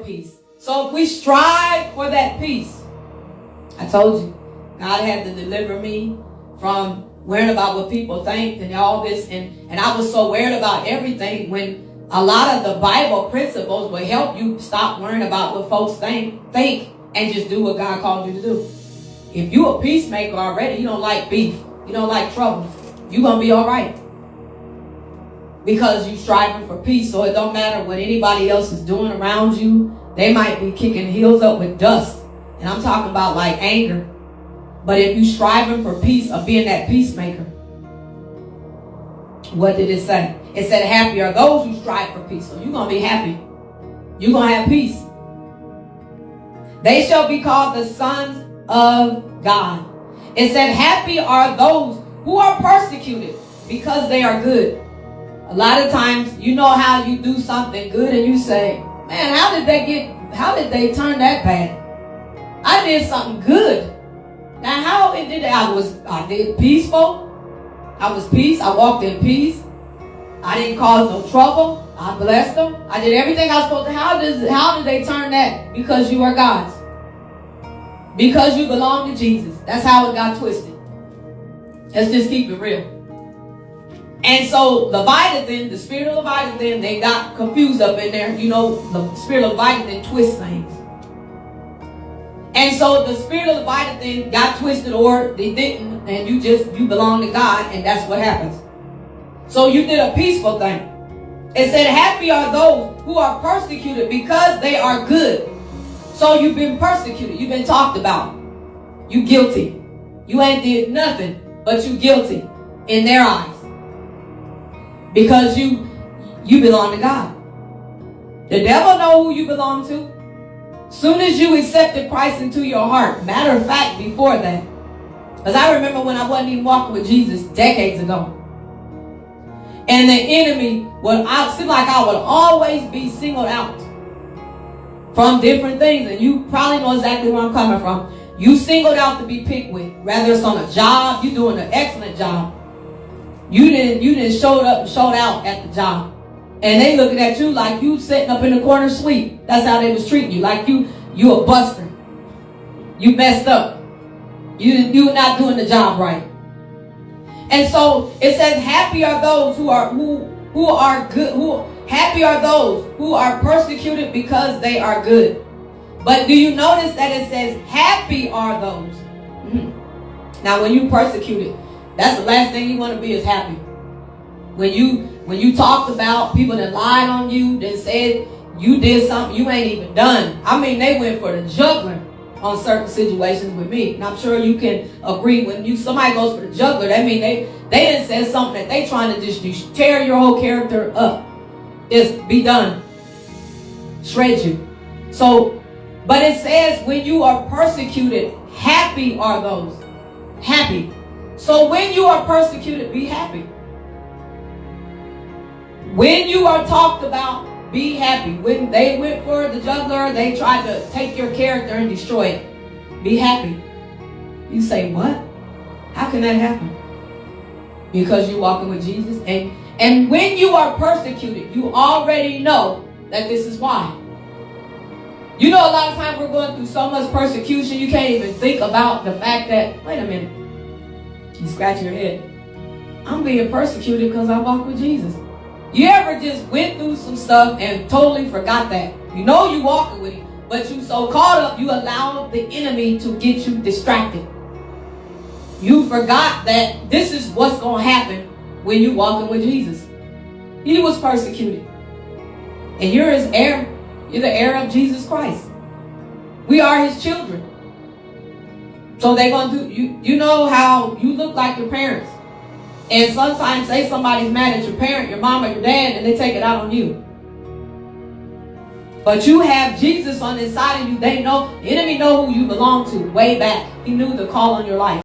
peace. So if we strive for that peace, I told you, God had to deliver me from worrying about what people think and all this. And I was so worried about everything when a lot of the Bible principles will help you stop worrying about what folks think and just do what God called you to do. If you a peacemaker already, you don't like beef, you don't like trouble, you're going to be all right. Because you're striving for peace. So it don't matter what anybody else is doing around you. They might be kicking heels up with dust. And I'm talking about like anger. But if you're striving for peace or being that peacemaker, what did it say? It said, happy are those who strive for peace. So you're going to be happy. You're going to have peace. They shall be called the sons of God. It said, happy are those who are persecuted because they are good. A lot of times, you know how you do something good and you say, man, how did they turn that bad? I did something good. Now, how it did I did peaceful. I was peace. I walked in peace. I didn't cause no trouble. I blessed them. I did everything I was supposed to. How did they turn that? Because you are God's. Because you belong to Jesus. That's how it got twisted. Let's just keep it real. And so Leviathan, the spirit of Leviathan, they got confused up in there. You know, the spirit of Leviathan twists things. And so the spirit of Leviathan got twisted, or they didn't, and you belong to God, and that's what happens. So you did a peaceful thing. It said, happy are those who are persecuted because they are good. So you've been persecuted. You've been talked about. You guilty. You ain't did nothing, but you guilty in their eyes. Because you belong to God. The devil know who you belong to. Soon as you accepted Christ into your heart. Matter of fact, before that. Because I remember when I wasn't even walking with Jesus decades ago. And the enemy seemed like I would always be singled out from different things. And you probably know exactly where I'm coming from. You singled out to be picked with. Whether it's on a job, you're doing an excellent job. You didn't showed up and showed out at the job. And they looking at you like you sitting up in the corner sweet. That's how they was treating you. Like you a buster. You messed up. You not doing the job right. And so it says, happy are those who are good. Happy are those who are persecuted because they are good. But do you notice that it says, happy are those? Now, when you persecuted, that's the last thing you want to be is happy. When you talked about people that lied on you, that said you did something you ain't even done. I mean, they went for the juggler on certain situations with me. And I'm sure you can agree, when somebody goes for the juggler, that means they didn't say something that they trying to just tear your whole character up. Just be done. Shred you. So, but it says when you are persecuted, happy are those. Happy. So when you are persecuted, be happy. When you are talked about, be happy. When they went for the juggler, they tried to take your character and destroy it. Be happy. You say, what? How can that happen? Because you're walking with Jesus. And when you are persecuted, you already know that this is why. You know, a lot of times we're going through so much persecution, you can't even think about the fact that, wait a minute. You scratch your head. I'm being persecuted because I walk with Jesus. You ever just went through some stuff and totally forgot that? You know you walking with him, but you so caught up, you allowed the enemy to get you distracted. You forgot that this is what's going to happen when you walking with Jesus. He was persecuted. And you're his heir. You're the heir of Jesus Christ. We are his children. So they're going to do, you know how you look like your parents. And sometimes say somebody's mad at your parent, your mom or your dad, and they take it out on you. But you have Jesus on the inside of you. They know, the enemy know who you belong to way back. He knew the call on your life.